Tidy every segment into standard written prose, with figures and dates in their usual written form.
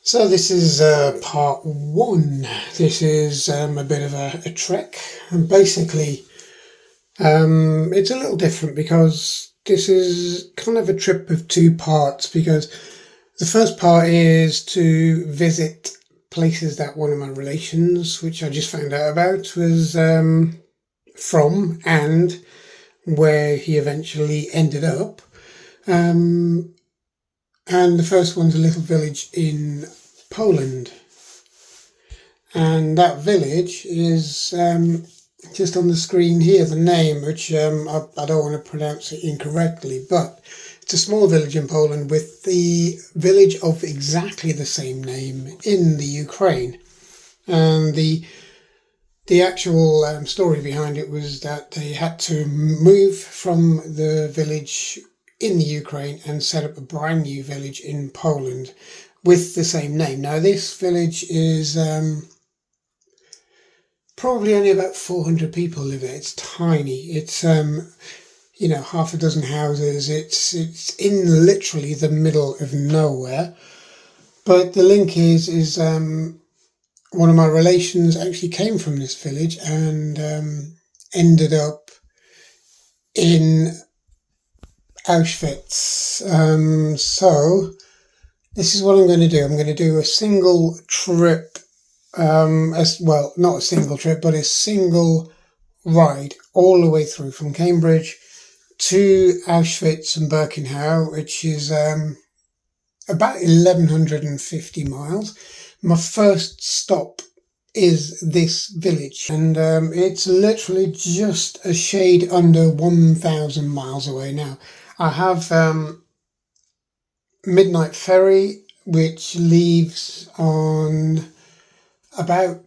So this is part one. This is a bit of a trek, and basically it's a little different because this is kind of a trip of two parts. Because the first part is to visit places that one of my relations, which I just found out about, was from, and where he eventually ended up. Um, and the first one's a little village in Poland. And that village is just on the screen here, the name, which I don't want to pronounce it incorrectly, but it's a small village in Poland with the village of exactly the same name in the Ukraine. And the actual story behind it was that they had to move from the village in the Ukraine and set up a brand new village in Poland with the same name. Now, this village is probably only about 400 people live there. It's tiny. It's half a dozen houses. It's in literally the middle of nowhere. But the link is one of my relations actually came from this village and ended up in Auschwitz. So this is what I'm going to do. I'm going to do a single trip, not a single trip, but a single ride all the way through from Cambridge to Auschwitz and Birkenau, which is about 1,150 miles. My first stop is this village, and it's literally just a shade under 1,000 miles away now. I have midnight ferry, which leaves on about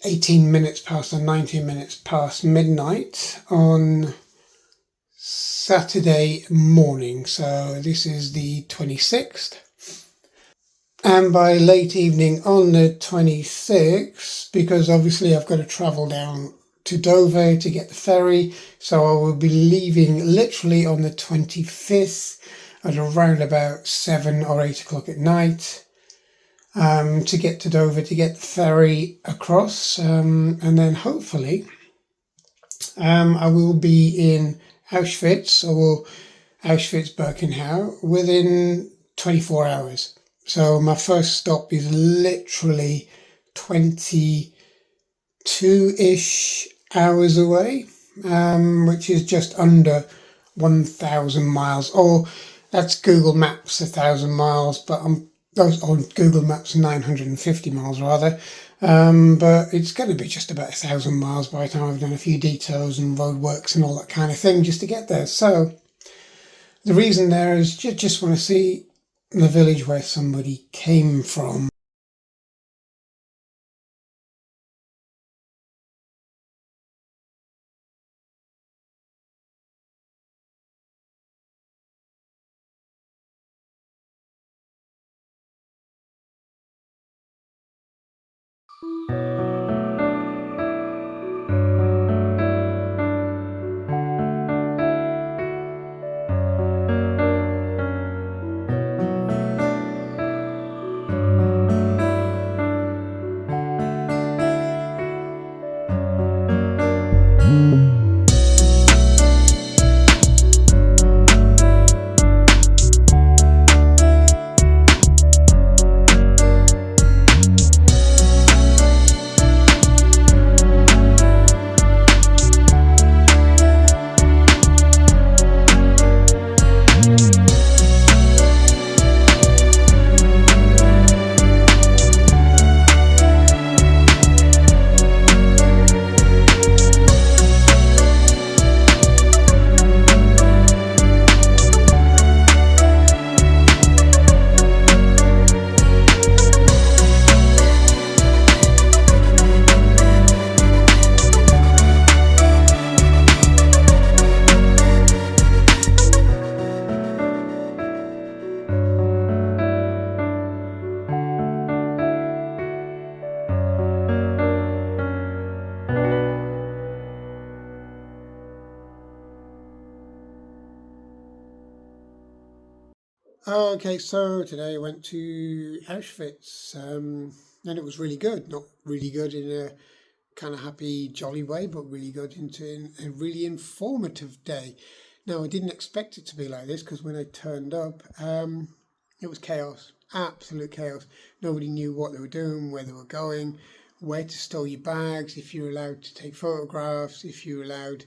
18 minutes past or 19 minutes past midnight on Saturday morning. So this is the 26th. And by late evening on the 26th, because obviously I've got to travel down to Dover to get the ferry, so I will be leaving literally on the 25th at around about 7 or 8 o'clock at night to get to Dover to get the ferry across, and then hopefully I will be in Auschwitz or Auschwitz-Birkenau within 24 hours. So my first stop is literally 22-ish hours away, which is just under 1,000 miles. Or that's Google Maps 1,000 miles, but on Google Maps 950 miles rather. But it's going to be just about 1,000 miles by the time I've done a few detours and roadworks and all that kind of thing just to get there. So the reason there is just want to see the village where somebody came from. Okay, so today I went to Auschwitz, and it was really good. Not really good in a kind of happy, jolly way, but really good into a really informative day. Now, I didn't expect it to be like this because when I turned up, it was chaos, absolute chaos. Nobody knew what they were doing, where they were going, where to store your bags, if you're allowed to take photographs, if you're allowed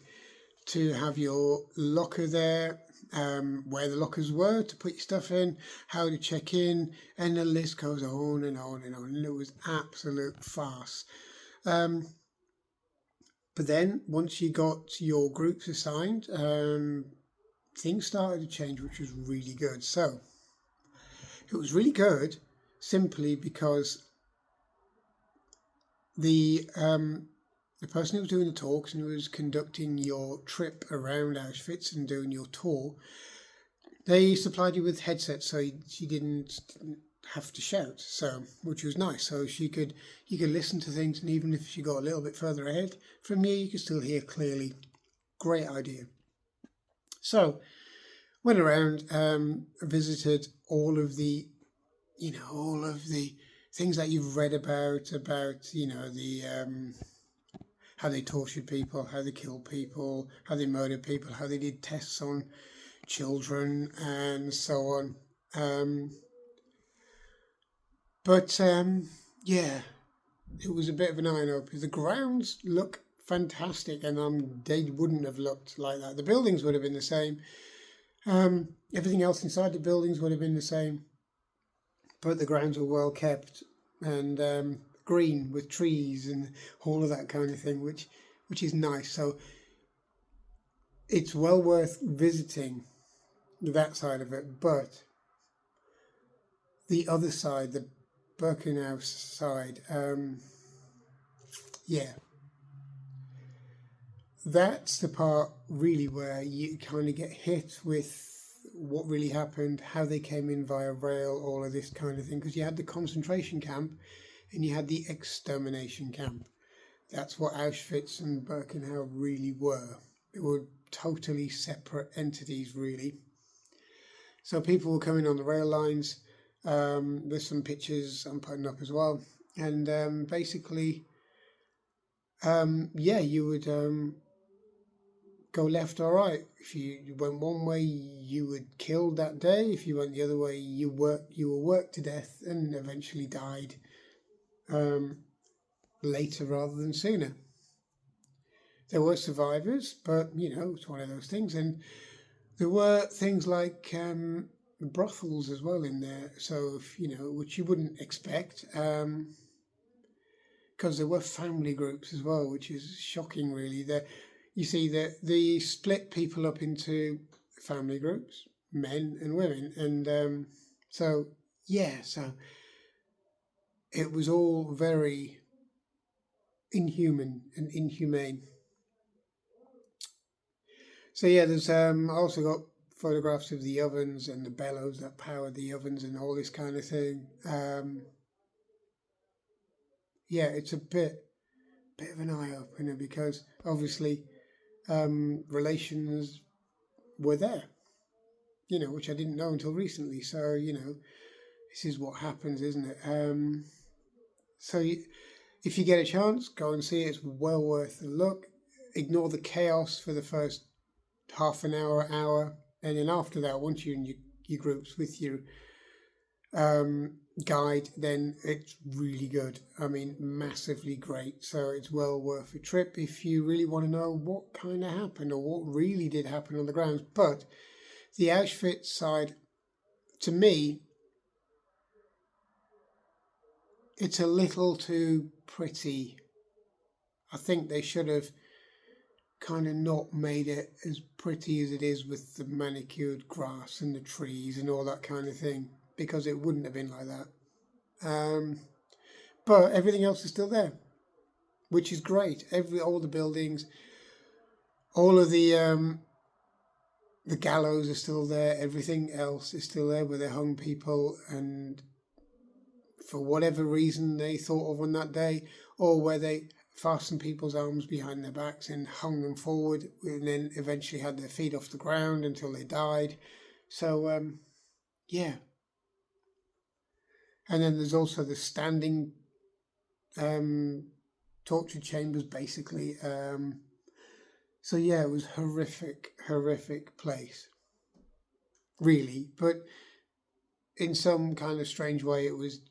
to have your locker there, where the lockers were to put your stuff in, how to check in, and the list goes on and on and on. And it was absolute farce. But then once you got your groups assigned, things started to change, which was really good. So it was really good simply because the person who was doing the talks and who was conducting your trip around Auschwitz and doing your tour, they supplied you with headsets so she didn't have to shout, so which was nice. So you could listen to things, and even if she got a little bit further ahead from you could still hear clearly. Great idea. So went around, visited all of the things that you've read about the how they tortured people, how they killed people, how they murdered people, how they did tests on children, and so on. Yeah, it was a bit of an eye-opener. The grounds look fantastic, and they wouldn't have looked like that. The buildings would have been the same. Everything else inside the buildings would have been the same, but the grounds were well kept and green with trees and all of that kind of thing, which is nice. So it's well worth visiting that side of it. But the other side, the Birkenau side, yeah, that's the part really where you kind of get hit with what really happened, how they came in via rail, all of this kind of thing, because you had the concentration camp and you had the extermination camp. That's what Auschwitz and Birkenau really were. They were totally separate entities, really. So people were coming on the rail lines. There's some pictures I'm putting up as well. And basically, you would go left or right. If you went one way, you were killed that day. If you went the other way, you were worked to death and eventually died later rather than sooner. There were survivors, but it's one of those things. And there were things like brothels as well in there. So which you wouldn't expect, because there were family groups as well, which is shocking, really. You see that they split people up into family groups, men and women, and so it was all very inhuman and inhumane. So there's also got photographs of the ovens and the bellows that powered the ovens and all this kind of thing. It's a bit of an eye opener because obviously relations were there, which I didn't know until recently. So this is what happens, isn't it? If you get a chance, go and see it. It's well worth a look. Ignore the chaos for the first half an hour, and then after that, once you're in your groups with your guide, then it's really good. I mean, massively great. So it's well worth a trip if you really want to know what kind of happened or what really did happen on the grounds. But the Auschwitz side, to me, it's a little too pretty. I think they should have kind of not made it as pretty as it is with the manicured grass and the trees and all that kind of thing, because it wouldn't have been like that. But everything else is still there, which is great. All the buildings, all of the gallows are still there. Everything else is still there where they hung people, and for whatever reason they thought of on that day, or where they fastened people's arms behind their backs and hung them forward, and then eventually had their feet off the ground until they died. So yeah. And then there's also the standing torture chambers, basically. So yeah, it was horrific place, really. But in some kind of strange way, it was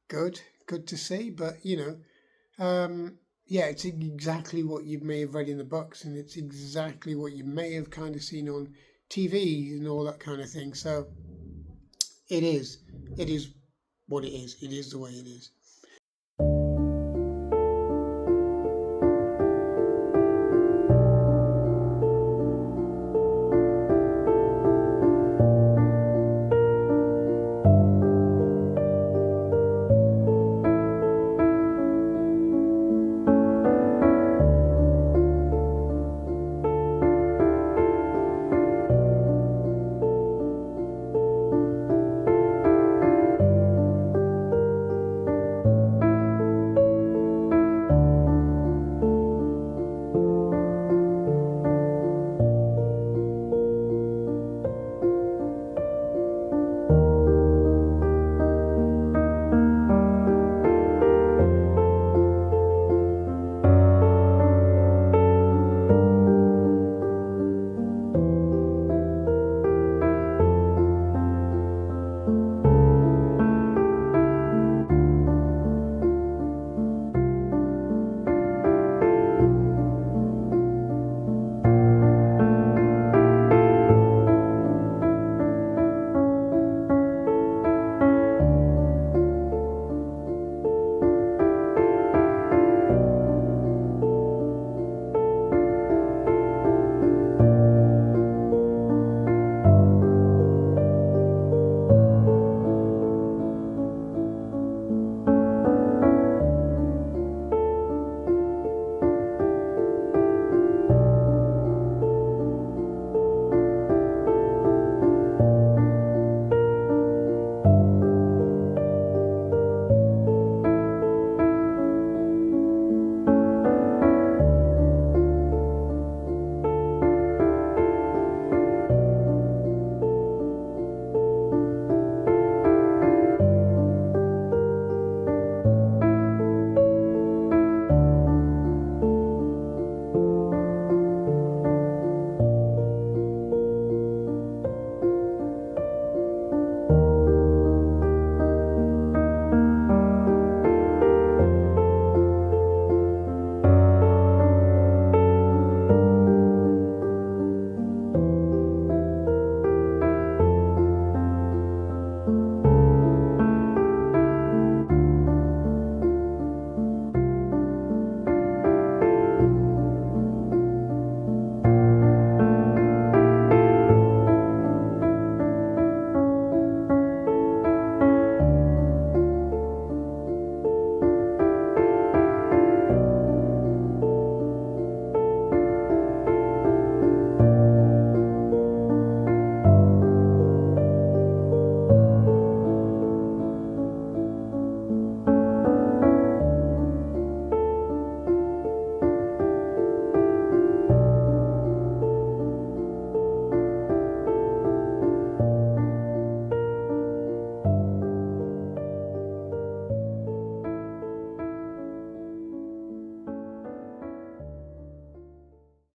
good to see. But yeah, it's exactly what you may have read in the books, and it's exactly what you may have kind of seen on TV and all that kind of thing. So it is what it is. It is the way it is.